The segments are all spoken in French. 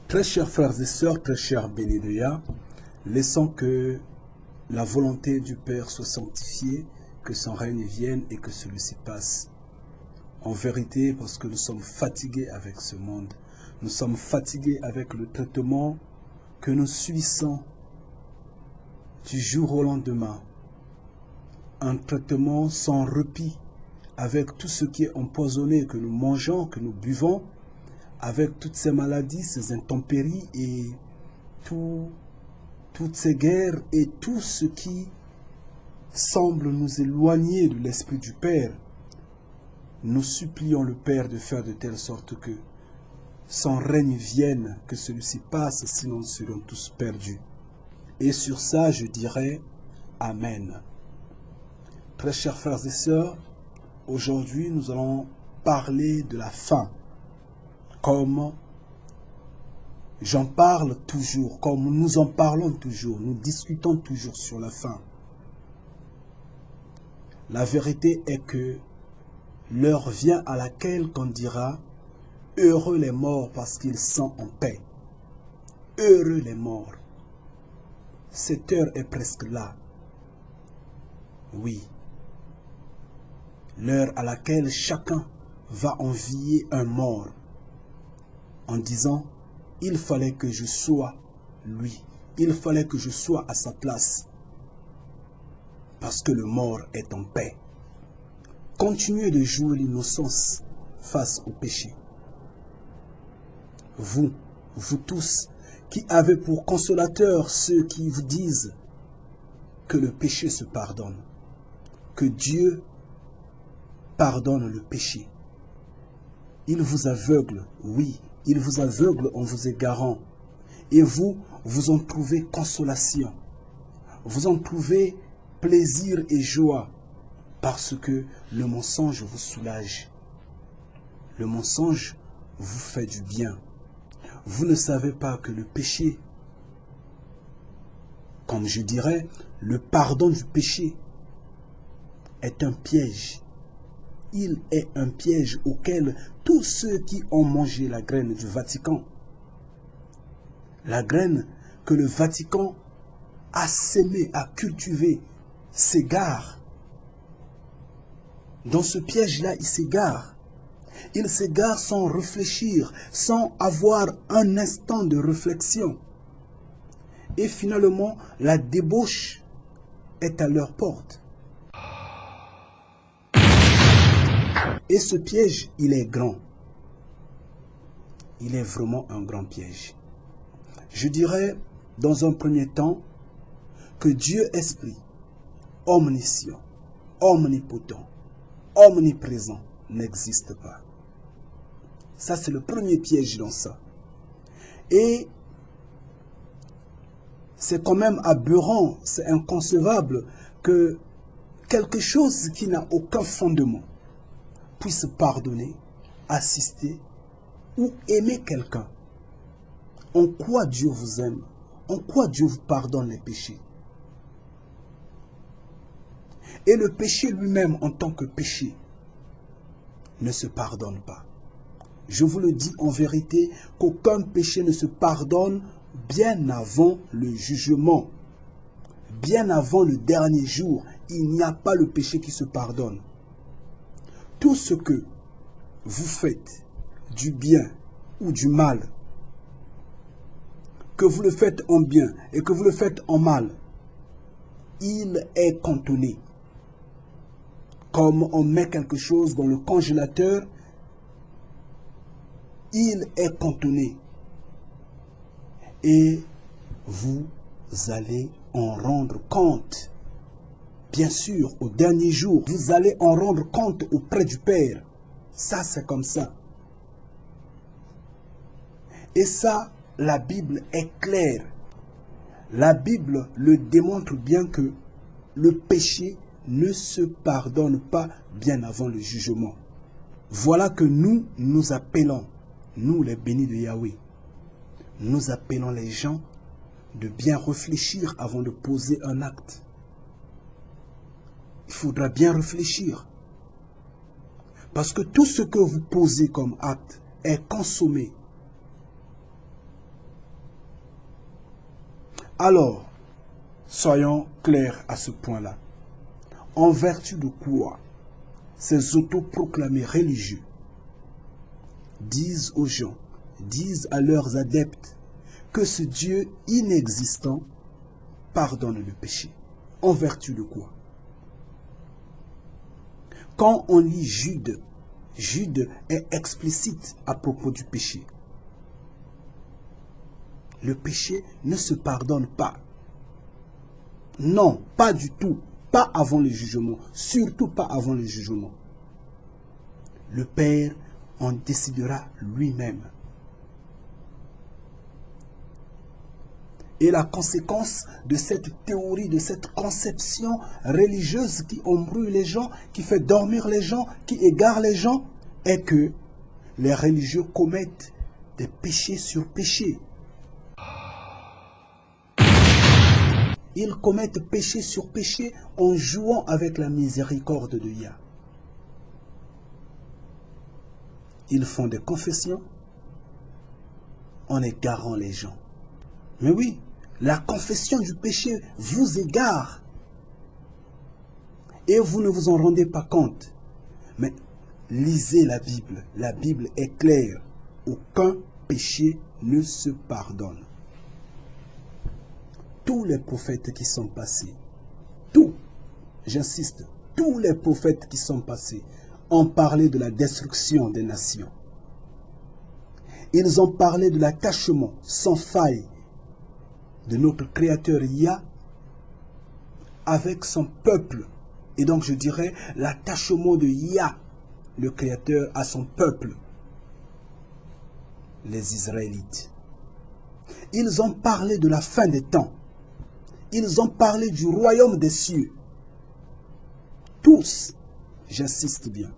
Très chers frères et sœurs, très chers bénis de Yah, laissons que la volonté du Père soit sanctifiée, que son règne vienne et que celui-ci passe. En vérité, parce que nous sommes fatigués avec ce monde, nous sommes fatigués avec le traitement que nous subissons du jour au lendemain. Un traitement sans répit, avec tout ce qui est empoisonné que nous mangeons, que nous buvons, avec toutes ces maladies, ces intempéries et toutes ces guerres et tout ce qui semble nous éloigner de l'Esprit du Père. Nous supplions le Père de faire de telle sorte que son règne vienne, que celui-ci passe, sinon nous serons tous perdus. Et sur ça, je dirais Amen. Très chers frères et sœurs, aujourd'hui nous allons parler de la fin. Comme j'en parle toujours, comme nous en parlons toujours, nous discutons toujours sur la fin. La vérité est que l'heure vient à laquelle on dira « Heureux les morts parce qu'ils sont en paix ». Heureux les morts. Cette heure est presque là. Oui. L'heure à laquelle chacun va envier un mort en disant « Il fallait que je sois lui. Il fallait que je sois à sa place. » Parce que le mort est en paix. Continuez de jouer l'innocence face au péché. Vous tous, qui avez pour consolateur ceux qui vous disent que le péché se pardonne, que Dieu pardonne le péché. Il vous aveugle, oui, il vous aveugle en vous égarant. Et vous en trouvez consolation. Vous en trouvez plaisir et joie parce que le mensonge vous soulage. Le mensonge vous fait du bien. Vous ne savez pas que le péché, comme je dirais, le pardon du péché est un piège. Il est un piège auquel tous ceux qui ont mangé la graine du Vatican, la graine que le Vatican a sémée, a cultivée, s'égarent. Dans ce piège-là, ils s'égarent. Ils s'égarent sans réfléchir, sans avoir un instant de réflexion. Et finalement, la débauche est à leur porte. Et ce piège, il est grand. Il est vraiment un grand piège. Je dirais, dans un premier temps, que Dieu Esprit, omniscient, omnipotent, omniprésent, n'existe pas. Ça, c'est le premier piège dans ça. Et c'est quand même aberrant, c'est inconcevable que quelque chose qui n'a aucun fondement puisse pardonner, assister ou aimer quelqu'un. En quoi Dieu vous aime? En quoi Dieu vous pardonne les péchés? Et le péché lui-même en tant que péché ne se pardonne pas. Je vous le dis en vérité qu'aucun péché ne se pardonne bien avant le jugement. Bien avant le dernier jour, il n'y a pas le péché qui se pardonne. Tout ce que vous faites, du bien ou du mal, que vous le faites en bien et que vous le faites en mal, il est cantonné. Comme on met quelque chose dans le congélateur, il est cantonné. Et vous allez en rendre compte. Bien sûr, au dernier jour, vous allez en rendre compte auprès du Père. Ça, c'est comme ça. Et ça, la Bible est claire. La Bible le démontre bien que le péché ne se pardonne pas bien avant le jugement. Voilà que nous appelons, nous les bénis de Yahweh, nous appelons les gens de bien réfléchir avant de poser un acte. Il faudra bien réfléchir. Parce que tout ce que vous posez comme acte est consommé Alors, soyons clairs à ce point-là. En vertu de quoi ces autoproclamés religieux disent aux gens, disent à leurs adeptes que ce Dieu inexistant pardonne le péché. En vertu de quoi? Quand on lit Jude, Jude est explicite à propos du péché. Le péché ne se pardonne pas. Non, pas du tout. Pas avant le jugement. Surtout pas avant le jugement. Le Père en décidera lui-même. Et la conséquence de cette théorie, de cette conception religieuse qui embrouille les gens, qui fait dormir les gens, qui égare les gens, est que les religieux commettent des péchés sur péchés. Ils commettent péché sur péché en jouant avec la miséricorde de Yah. Ils font des confessions en égarant les gens. Mais oui, la confession du péché vous égare. Et vous ne vous en rendez pas compte. Mais lisez la Bible. La Bible est claire. Aucun péché ne se pardonne. Tous les prophètes qui sont passés, j'insiste, tous les prophètes qui sont passés ont parlé de la destruction des nations. Ils ont parlé de l'attachement sans faille de notre Créateur Yah avec son peuple. Et donc je dirais l'attachement de Yah, le Créateur, à son peuple, les Israélites. Ils ont parlé de la fin des temps. Ils ont parlé du royaume des cieux. Tous, j'insiste bien.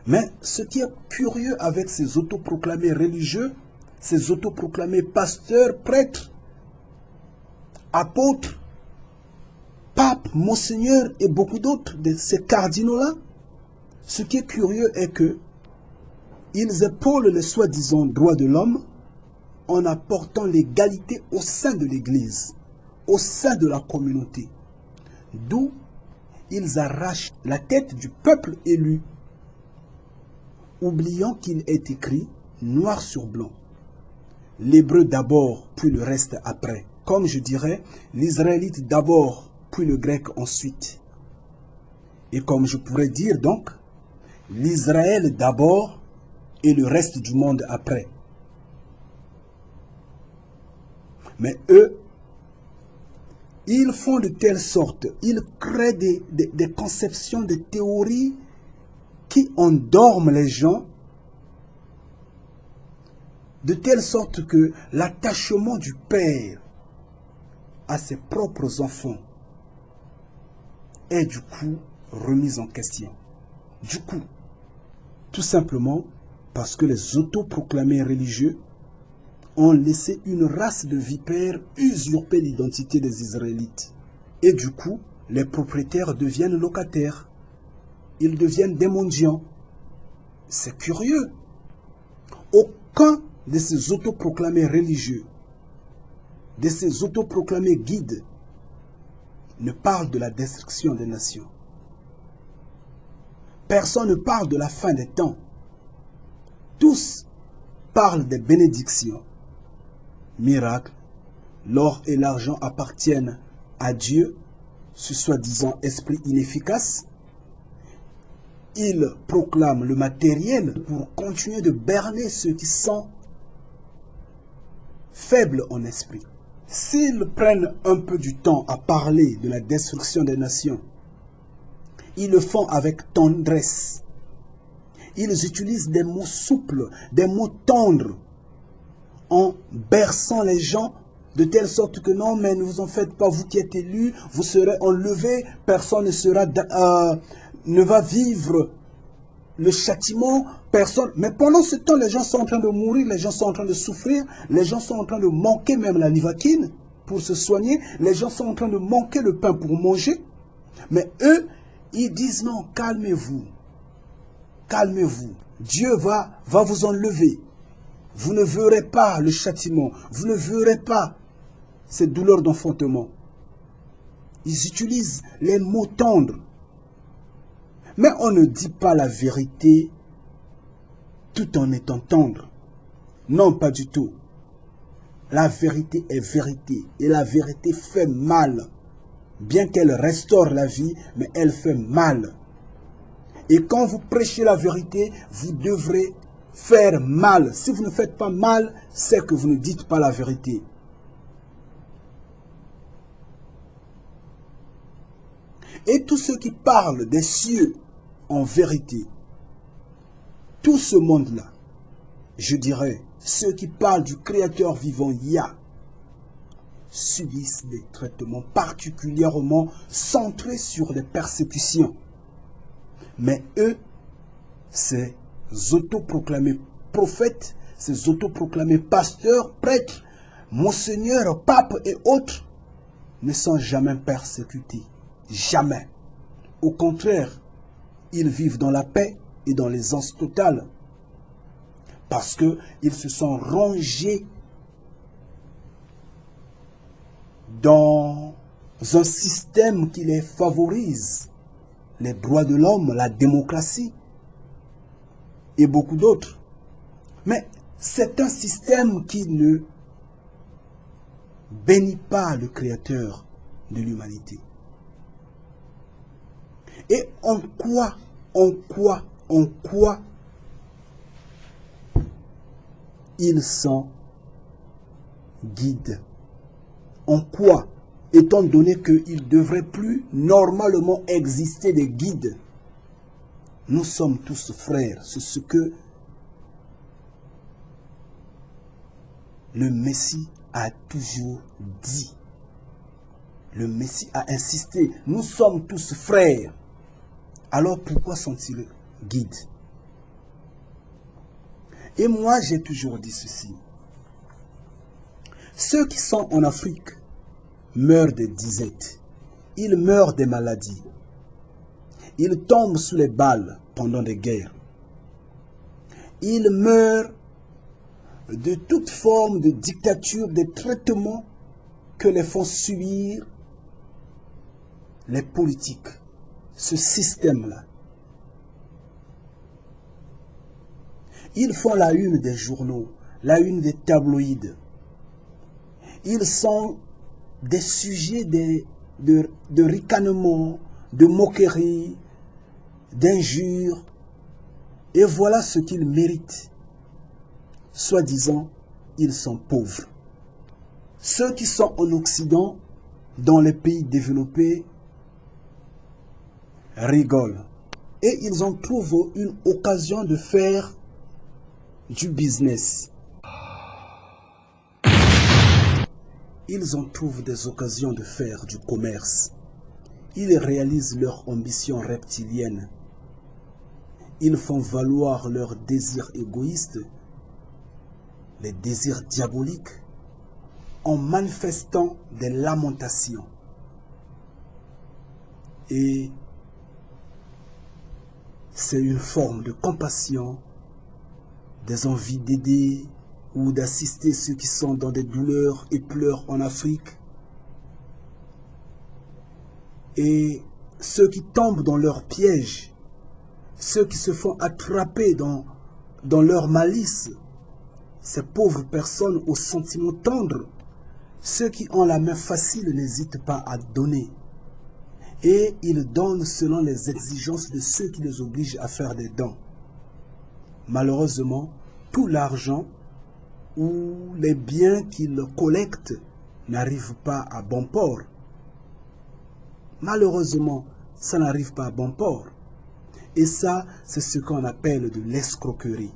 Mais ce qui est curieux avec ces autoproclamés religieux, ces autoproclamés pasteurs, prêtres, apôtres, papes, monseigneurs et beaucoup d'autres de ces cardinaux-là, ce qui est curieux est que ils épaulent les soi-disant droits de l'homme en apportant l'égalité au sein de l'Église, au sein de la communauté, d'où ils arrachent la tête du peuple élu, oubliant qu'il est écrit noir sur blanc, l'hébreu d'abord, puis le reste après. Comme je dirais, l'israélite d'abord, puis le grec ensuite. Et comme je pourrais dire donc, l'Israël d'abord et le reste du monde après. Mais eux, ils font de telle sorte, ils créent des conceptions, des théories qui endorment les gens, de telle sorte que l'attachement du Père à ses propres enfants est du coup remis en question. Du coup, tout simplement parce que les autoproclamés religieux ont laissé une race de vipères usurper l'identité des Israélites. Et du coup, les propriétaires deviennent locataires. Ils deviennent des mendiants. C'est curieux. Aucun de ces autoproclamés religieux, de ces autoproclamés guides, ne parle de la destruction des nations. Personne ne parle de la fin des temps. Tous parlent des bénédictions, miracles. L'or et l'argent appartiennent à Dieu, ce soi-disant esprit inefficace. Ils proclament le matériel pour continuer de berner ceux qui sont faibles en esprit. S'ils prennent un peu du temps à parler de la destruction des nations, ils le font avec tendresse. Ils utilisent des mots souples, des mots tendres, en berçant les gens de telle sorte que non, mais ne vous en faites pas, vous qui êtes élus, vous serez enlevés, personne ne va vivre le châtiment, personne. Mais pendant ce temps, les gens sont en train de mourir, les gens sont en train de souffrir, les gens sont en train de manquer même la livaquine pour se soigner, les gens sont en train de manquer le pain pour manger. Mais eux, ils disent non, calmez-vous, calmez-vous, Dieu va vous enlever. Vous ne verrez pas le châtiment, vous ne verrez pas ces douleurs d'enfantement. Ils utilisent les mots tendres. Mais on ne dit pas la vérité tout en étant tendre. Non, pas du tout. La vérité est vérité. Et la vérité fait mal. Bien qu'elle restaure la vie, mais elle fait mal. Et quand vous prêchez la vérité, vous devrez faire mal. Si vous ne faites pas mal, c'est que vous ne dites pas la vérité. Et tous ceux qui parlent des cieux en vérité, tout ce monde-là, je dirais, ceux qui parlent du Créateur vivant Yah, subissent des traitements particulièrement centrés sur les persécutions. Mais eux, ces autoproclamés prophètes, ces autoproclamés pasteurs, prêtres, monseigneurs, papes et autres, ne sont jamais persécutés. Jamais. Au contraire, ils vivent dans la paix et dans l'aisance totale. Parce qu'ils se sont rangés dans un système qui les favorise. Les droits de l'homme, la démocratie et beaucoup d'autres. Mais c'est un système qui ne bénit pas le Créateur de l'humanité. Et en quoi ils sont guides? En quoi, étant donné qu'il ne devrait plus normalement exister des guides? Nous sommes tous frères. C'est ce que le Messie a toujours dit. Le Messie a insisté. Nous sommes tous frères. Alors pourquoi sont-ils guides? Et moi, j'ai toujours dit ceci. Ceux qui sont en Afrique meurent de disette. Ils meurent des maladies. Ils tombent sous les balles pendant des guerres. Ils meurent de toute forme de dictature, de traitements que les font subir les politiques. Ce système-là. Ils font la une des journaux, la une des tabloïds. Ils sont des sujets de ricanement, de moquerie, d'injures. Et voilà ce qu'ils méritent. Soi-disant, ils sont pauvres. Ceux qui sont en Occident, dans les pays développés, rigolent. Et ils en trouvent une occasion de faire du business. Ils en trouvent des occasions de faire du commerce. Ils réalisent leur ambition reptilienne. Ils font valoir leurs désirs égoïstes, les désirs diaboliques, en manifestant des lamentations. Et c'est une forme de compassion, des envies d'aider ou d'assister ceux qui sont dans des douleurs et pleurent en Afrique. Et ceux qui tombent dans leurs pièges, ceux qui se font attraper dans leur malice, ces pauvres personnes aux sentiments tendres, ceux qui ont la main facile n'hésitent pas à donner. Et ils donnent selon les exigences de ceux qui les obligent à faire des dons. Malheureusement, tout l'argent ou les biens qu'ils collectent n'arrivent pas à bon port. Malheureusement, ça n'arrive pas à bon port. Et ça, c'est ce qu'on appelle de l'escroquerie,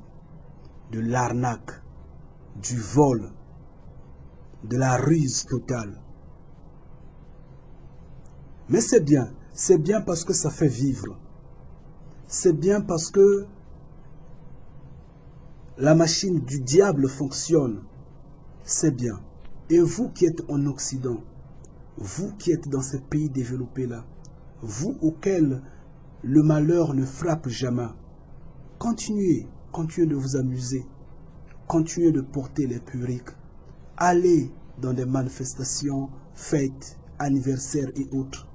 de l'arnaque, du vol, de la ruse totale. Mais c'est bien parce que ça fait vivre. C'est bien parce que la machine du diable fonctionne. C'est bien. Et vous qui êtes en Occident, vous qui êtes dans ces pays développés-là, vous auxquels le malheur ne frappe jamais, continuez de vous amuser, continuez de porter les perruques, allez dans des manifestations, fêtes, anniversaires et autres.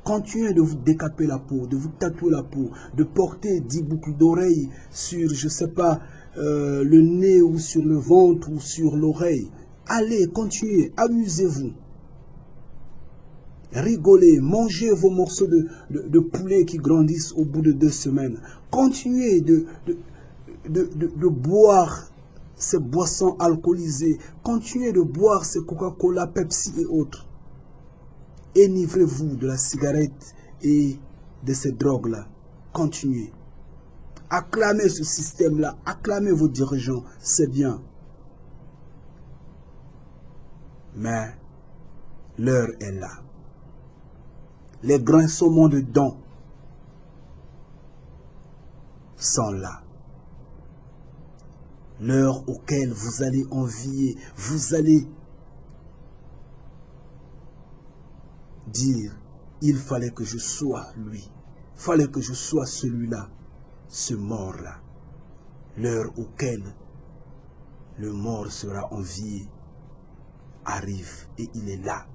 Continuez de vous décaper la peau, de vous tatouer la peau, de porter 10 boucles d'oreilles sur, je ne sais pas, le nez ou sur le ventre ou sur l'oreille. Allez, continuez, amusez-vous. Rigolez, mangez vos morceaux de poulet qui grandissent au bout de 2 semaines. Continuez de boire ces boissons alcoolisées. Continuez de boire ces Coca-Cola, Pepsi et autres. Enivrez-vous de la cigarette et de ces drogues-là. Continuez. Acclamez ce système-là. Acclamez vos dirigeants. C'est bien. Mais l'heure est là. Les grains saumons dedans sont là. L'heure auquel vous allez envier, vous allez dire, il fallait que je sois lui, il fallait que je sois celui-là, ce mort-là. L'heure auquel le mort sera envié arrive et il est là.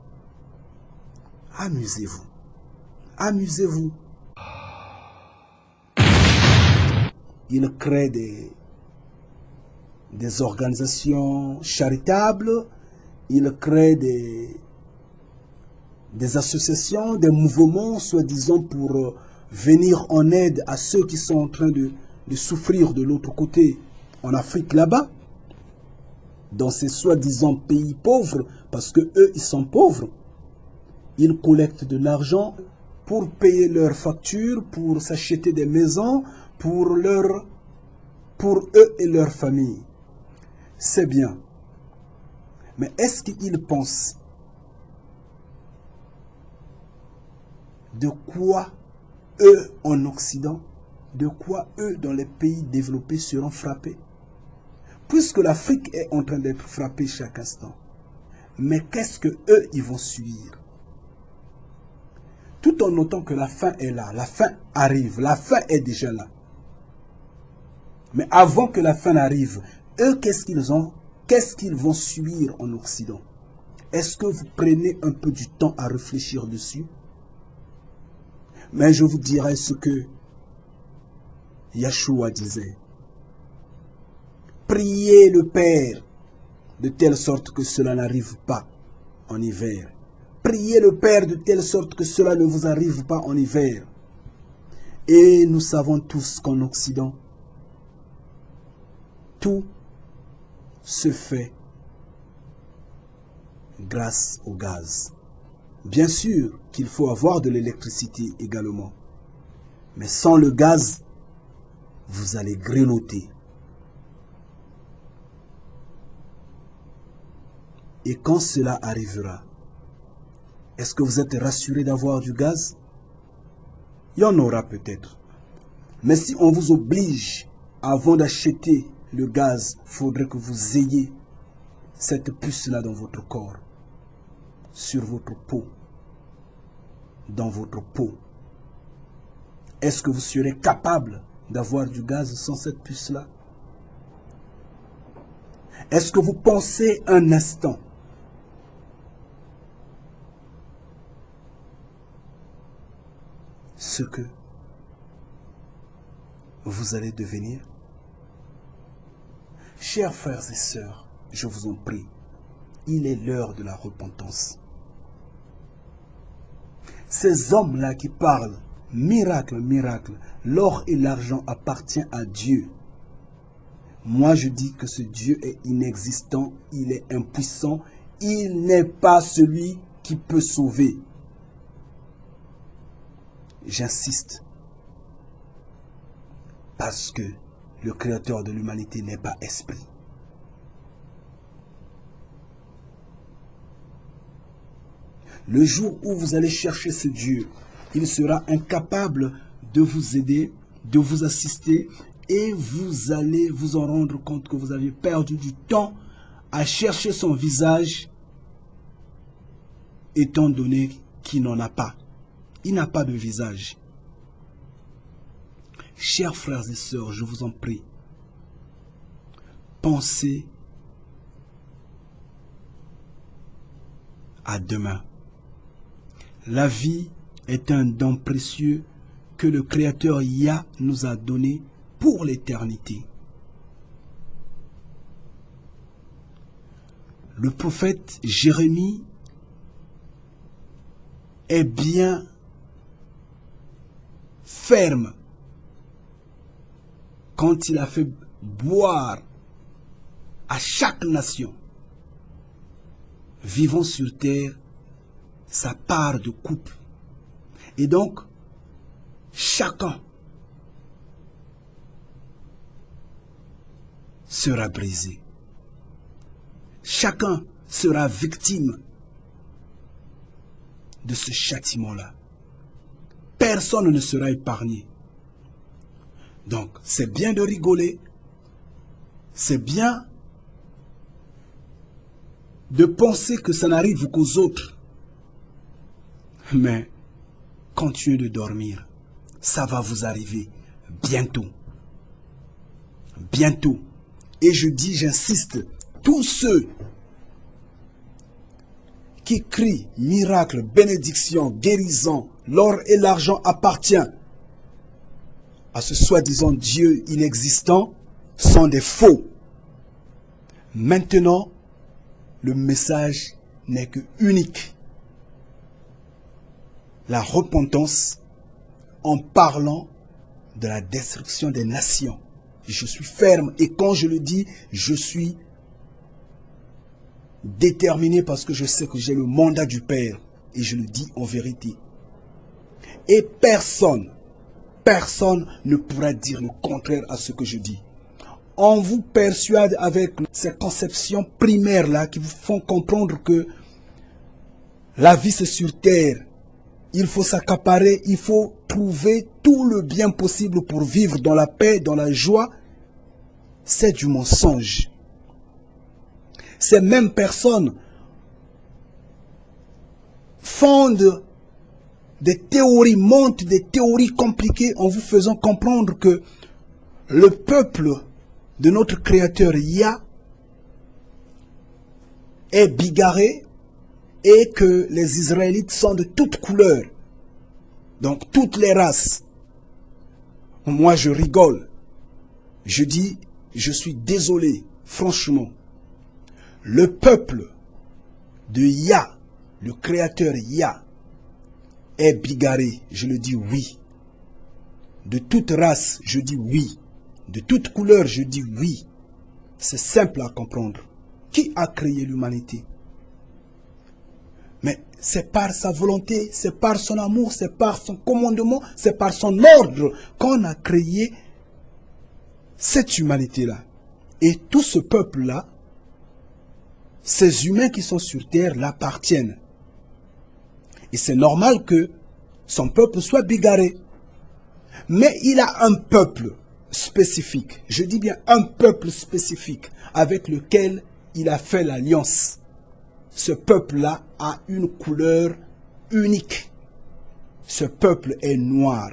Amusez-vous, amusez-vous. Il crée des organisations charitables, il crée des associations, des mouvements, soi-disant pour venir en aide à ceux qui sont en train de souffrir de l'autre côté, en Afrique là-bas, dans ces soi-disant pays pauvres, parce que eux, ils sont pauvres. Ils collectent de l'argent pour payer leurs factures, pour s'acheter des maisons, pour eux et leur famille. C'est bien. Mais est-ce qu'ils pensent de quoi eux en Occident, de quoi eux dans les pays développés seront frappés? Puisque l'Afrique est en train d'être frappée chaque instant. Mais qu'est-ce que eux ils vont subir? Tout en notant que la fin est là, la fin arrive, la fin est déjà là. Mais avant que la fin n'arrive, eux qu'est-ce qu'ils ont? Qu'est-ce qu'ils vont subir en Occident? Est-ce que vous prenez un peu du temps à réfléchir dessus? Mais je vous dirai ce que Yeshua disait. Priez le Père de telle sorte que cela n'arrive pas en hiver. Priez le Père de telle sorte que cela ne vous arrive pas en hiver. Et nous savons tous qu'en Occident, tout se fait grâce au gaz. Bien sûr qu'il faut avoir de l'électricité également. Mais sans le gaz, vous allez grelotter. Et quand cela arrivera, est-ce que vous êtes rassuré d'avoir du gaz? Il y en aura peut-être. Mais si on vous oblige, avant d'acheter le gaz, il faudrait que vous ayez cette puce-là dans votre corps, sur votre peau, dans votre peau. Est-ce que vous serez capable d'avoir du gaz sans cette puce-là? Est-ce que vous pensez un instant ce que vous allez devenir? Chers frères et sœurs, je vous en prie, il est l'heure de la repentance. Ces hommes-là qui parlent, miracle, miracle, l'or et l'argent appartiennent à Dieu. Moi je dis que ce Dieu est inexistant, il est impuissant, il n'est pas celui qui peut sauver. J'insiste, parce que le créateur de l'humanité n'est pas esprit. Le jour où vous allez chercher ce Dieu, il sera incapable de vous aider, de vous assister, et vous allez vous en rendre compte que vous avez perdu du temps à chercher son visage, étant donné qu'il n'en a pas. Il n'a pas de visage. Chers frères et sœurs, je vous en prie, pensez à demain. La vie est un don précieux que le Créateur Yah nous a donné pour l'éternité. Le prophète Jérémie est bien ferme quand il a fait boire à chaque nation vivant sur terre sa part de coupe. Et donc, chacun sera brisé. Chacun sera victime de ce châtiment-là. Personne ne sera épargné. Donc, c'est bien de rigoler. C'est bien de penser que ça n'arrive qu'aux autres. Mais, continuez de dormir. Ça va vous arriver bientôt. Bientôt. Et je dis, j'insiste, tous ceux qui crient miracle, bénédiction, guérison, l'or et l'argent appartiennent à ce soi-disant Dieu inexistant sont des faux. Maintenant, le message n'est que unique. La repentance en parlant de la destruction des nations. Je suis ferme et quand je le dis, je suis déterminé parce que je sais que j'ai le mandat du Père et je le dis en vérité. Et personne ne pourra dire le contraire à ce que je dis. On vous persuade avec ces conceptions primaires-là qui vous font comprendre que la vie c'est sur terre. Il faut s'accaparer, il faut trouver tout le bien possible pour vivre dans la paix, dans la joie. C'est du mensonge. Ces mêmes personnes fondent des théories, montent des théories compliquées en vous faisant comprendre que le peuple de notre Créateur Yah est bigarré et que les Israélites sont de toutes couleurs, donc toutes les races. Moi je rigole, je dis, je suis désolé, franchement. Le peuple de Yah, le Créateur Yah, est bigarré, je le dis oui. De toute race, je dis oui. De toute couleur, je dis oui. C'est simple à comprendre. Qui a créé l'humanité? Mais c'est par sa volonté, c'est par son amour, c'est par son commandement, c'est par son ordre qu'on a créé cette humanité-là. Et tout ce peuple-là, ces humains qui sont sur terre l'appartiennent. Et c'est normal que son peuple soit bigarré. Mais il a un peuple spécifique, je dis bien un peuple spécifique avec lequel il a fait l'alliance. Ce peuple-là a une couleur unique. Ce peuple est noir.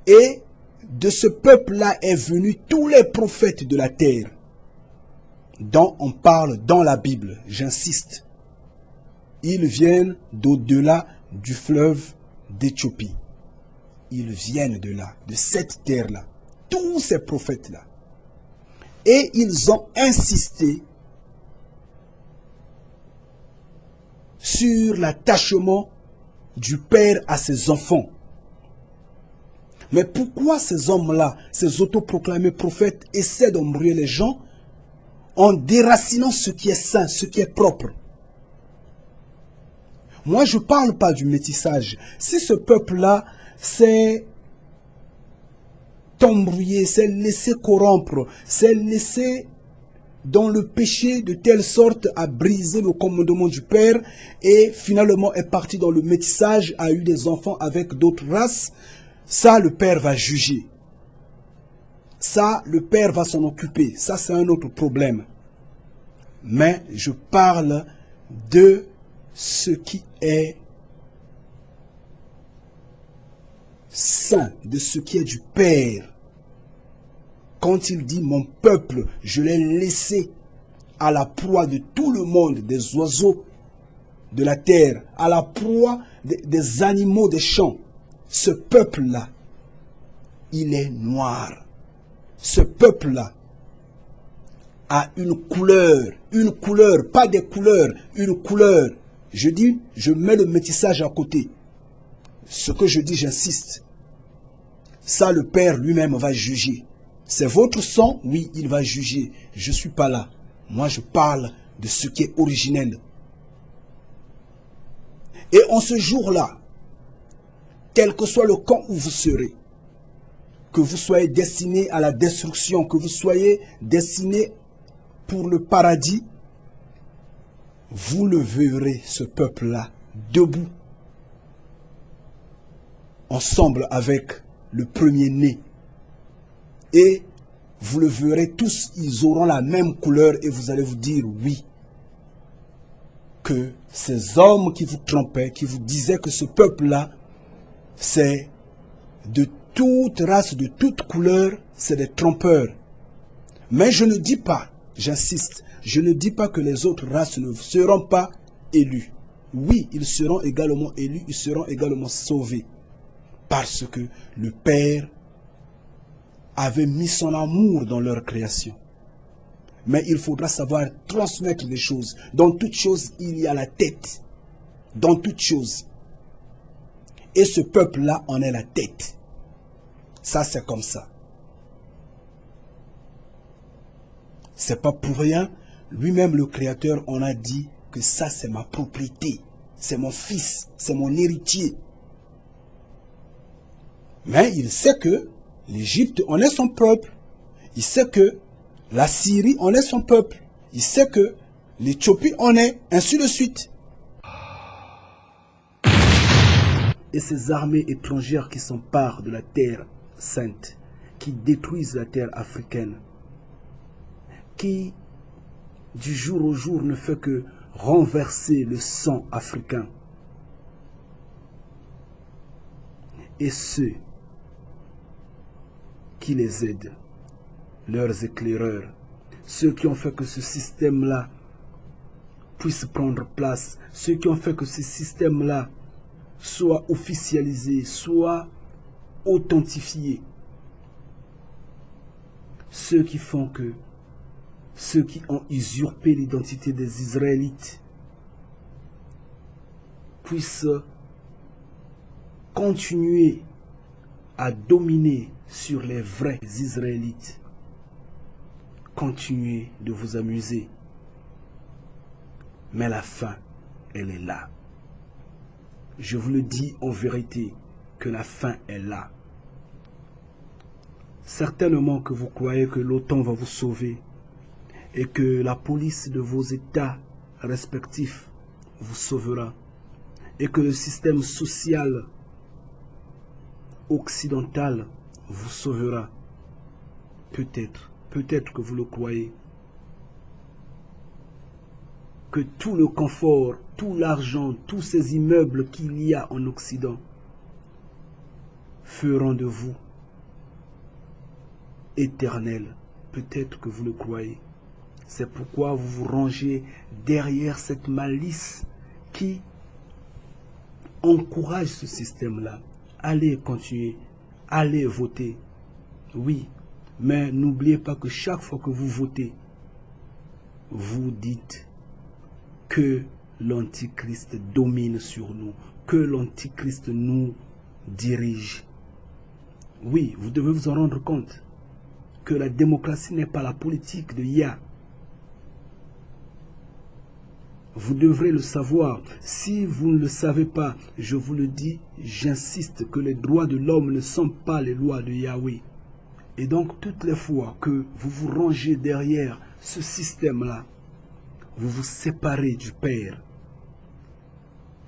Et de ce peuple-là est venu tous les prophètes de la terre, dont on parle dans la Bible, j'insiste. Ils viennent d'au-delà du fleuve d'Éthiopie. Ils viennent de là, de cette terre-là. Tous ces prophètes-là. Et ils ont insisté sur l'attachement du père à ses enfants. Mais pourquoi ces hommes-là, ces autoproclamés prophètes, essaient d'embrouiller les gens en déracinant ce qui est saint, ce qui est propre? Moi, je ne parle pas du métissage. Si ce peuple-là s'est embrouillé, s'est laissé corrompre, s'est laissé dans le péché de telle sorte à briser le commandement du Père et finalement est parti dans le métissage, a eu des enfants avec d'autres races, ça le Père va juger. Ça, le Père va s'en occuper. Ça, c'est un autre problème. Mais je parle de ce qui est saint, de ce qui est du Père. Quand il dit « Mon peuple, je l'ai laissé à la proie de tout le monde, des oiseaux de la terre, à la proie des animaux des champs. Ce peuple-là, il est noir. Ce peuple-là a une couleur, pas des couleurs, une couleur. Je dis, je mets le métissage à côté. Ce que je dis, j'insiste. Ça, le Père lui-même va juger. C'est votre sang, oui, il va juger. Je ne suis pas là. Moi, je parle de ce qui est originel. Et en ce jour-là, quel que soit le camp où vous serez, que vous soyez destiné à la destruction, que vous soyez destiné pour le paradis, vous le verrez, ce peuple-là, debout, ensemble avec le premier-né. Et vous le verrez tous, ils auront la même couleur et vous allez vous dire oui. Que ces hommes qui vous trompaient, qui vous disaient que ce peuple-là, c'est de toute race, de toute couleur, c'est des trompeurs. Mais je ne dis pas, j'insiste, je ne dis pas que les autres races ne seront pas élues. Oui, ils seront également élus, ils seront également sauvés. Parce que le Père avait mis son amour dans leur création. Mais il faudra savoir transmettre les choses. Dans toute chose, il y a la tête. Dans toute chose. Et ce peuple-là en est la tête. Ça, c'est comme ça. C'est pas pour rien. Lui-même, le Créateur, on a dit que ça, c'est ma propriété. C'est mon fils. C'est mon héritier. Mais il sait que l'Égypte en est son peuple. Il sait que la Syrie en est son peuple. Il sait que l'Éthiopie en est, ainsi de suite. Et ces armées étrangères qui s'emparent de la terre sainte, qui détruisent la terre africaine, qui du jour au jour ne fait que renverser le sang africain. Et ceux qui les aident, leurs éclaireurs, ceux qui ont fait que ce système-là puisse prendre place, ceux qui ont fait que ce système-là soit officialisé, soit authentifié, ceux qui font que ceux qui ont usurpé l'identité des Israélites puissent continuer à dominer sur les vrais Israélites. Continuez de vous amuser. Mais la fin, elle est là. Je vous le dis en vérité, que la fin est là. Certainement que vous croyez que l'OTAN va vous sauver et que la police de vos États respectifs vous sauvera et que le système social occidental vous sauvera. Peut-être que vous le croyez. Que tout le confort, tout l'argent, tous ces immeubles qu'il y a en Occident feront de vous éternel. Peut-être que vous le croyez. C'est pourquoi vous vous rangez derrière cette malice qui encourage ce système-là. Allez continuer, allez voter. Oui, mais n'oubliez pas que chaque fois que vous votez, vous dites que l'Antichrist domine sur nous, que l'Antichrist nous dirige. Oui, vous devez vous en rendre compte que la démocratie n'est pas la politique de Yah. Vous devrez le savoir. Si vous ne le savez pas, je vous le dis, j'insiste que les droits de l'homme ne sont pas les lois de Yahweh. Et donc, toutes les fois que vous vous rangez derrière ce système-là, vous vous séparez du Père.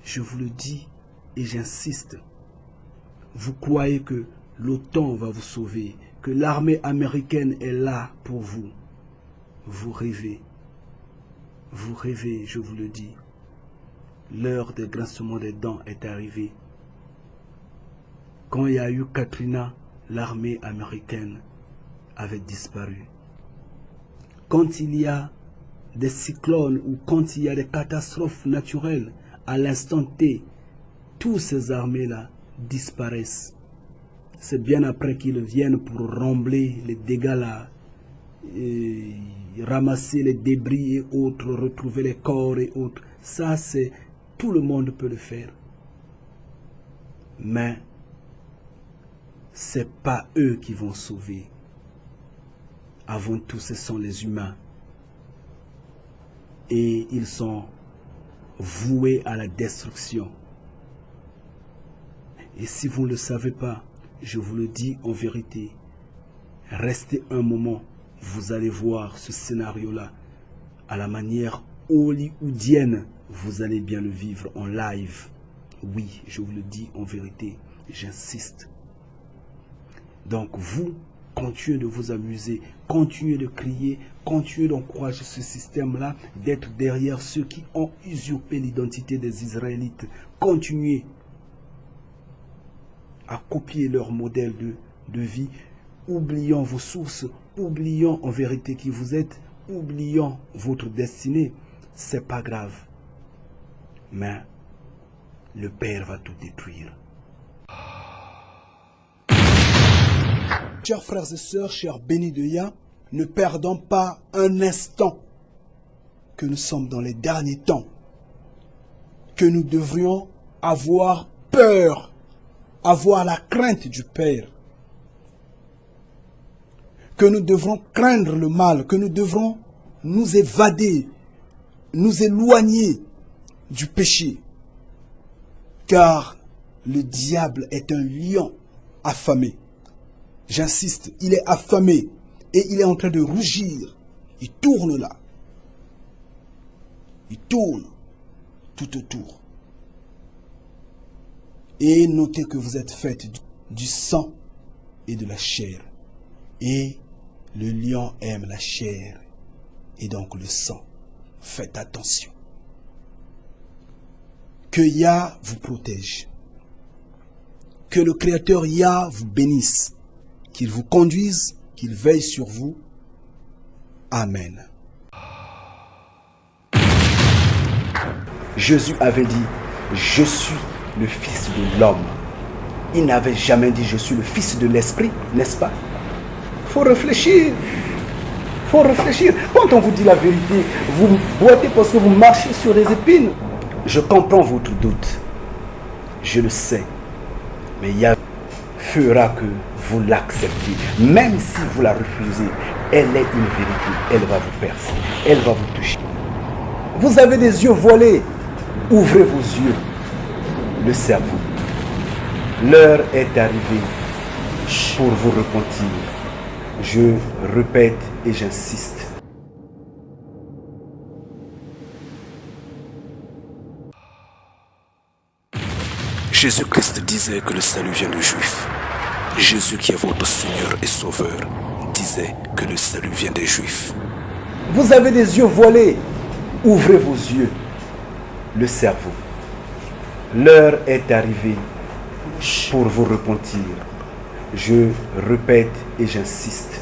Je vous le dis et j'insiste. Vous croyez que l'OTAN va vous sauver, que l'armée américaine est là pour vous. Vous rêvez. Vous rêvez, je vous le dis. L'heure des grincements des dents est arrivée. Quand il y a eu Katrina, l'armée américaine avait disparu. Quand il y a des cyclones ou quand il y a des catastrophes naturelles, à l'instant T, toutes ces armées-là disparaissent. C'est bien après qu'ils viennent pour rembler les dégâts là, et ramasser les débris et autres, retrouver les corps et autres. Ça, c'est tout le monde peut le faire. Mais c'est pas eux qui vont sauver. Avant tout, ce sont les humains. Et ils sont voués à la destruction. Et si vous ne le savez pas, je vous le dis en vérité, restez un moment, vous allez voir ce scénario-là à la manière hollywoodienne, vous allez bien le vivre en live. Oui, je vous le dis en vérité, j'insiste. Donc vous, continuez de vous amuser, continuez de crier, continuez d'encourager ce système-là, d'être derrière ceux qui ont usurpé l'identité des Israélites. Continuez à copier leur modèle de vie, oubliant vos sources, oubliant en vérité qui vous êtes, oubliant votre destinée. C'est pas grave. Mais le Père va tout détruire. Chers frères et sœurs, chers bénis de Yah, ne perdons pas un instant que nous sommes dans les derniers temps, que nous devrions avoir peur, avoir la crainte du Père, que nous devrons craindre le mal, que nous devrons nous évader, nous éloigner du péché, car le diable est un lion affamé. J'insiste, il est affamé et il est en train de rougir. Il tourne là. Il tourne tout autour. Et notez que vous êtes faites du sang et de la chair. Et le lion aime la chair et donc le sang. Faites attention. Que Yah vous protège. Que le Créateur Yah vous bénisse. Qu'il vous conduise, qu'il veille sur vous. Amen. Jésus avait dit, je suis le Fils de l'homme. Il n'avait jamais dit, je suis le Fils de l'Esprit, n'est-ce pas? Il faut réfléchir. Il faut réfléchir. Quand on vous dit la vérité, vous boitez parce que vous marchez sur des épines. Je comprends votre doute. Je le sais. Mais Yahvé fera que vous l'acceptez. Même si vous la refusez, elle est une vérité. Elle va vous percer. Elle va vous toucher. Vous avez des yeux voilés. Ouvrez vos yeux. Le cerveau. L'heure est arrivée pour vous repentir. Je répète et j'insiste. Jésus-Christ disait que le salut vient des Juifs. Jésus qui est votre Seigneur et Sauveur disait que le salut vient des Juifs. Vous avez des yeux voilés. Ouvrez vos yeux. Le cerveau. L'heure est arrivée pour vous repentir. Je répète et j'insiste.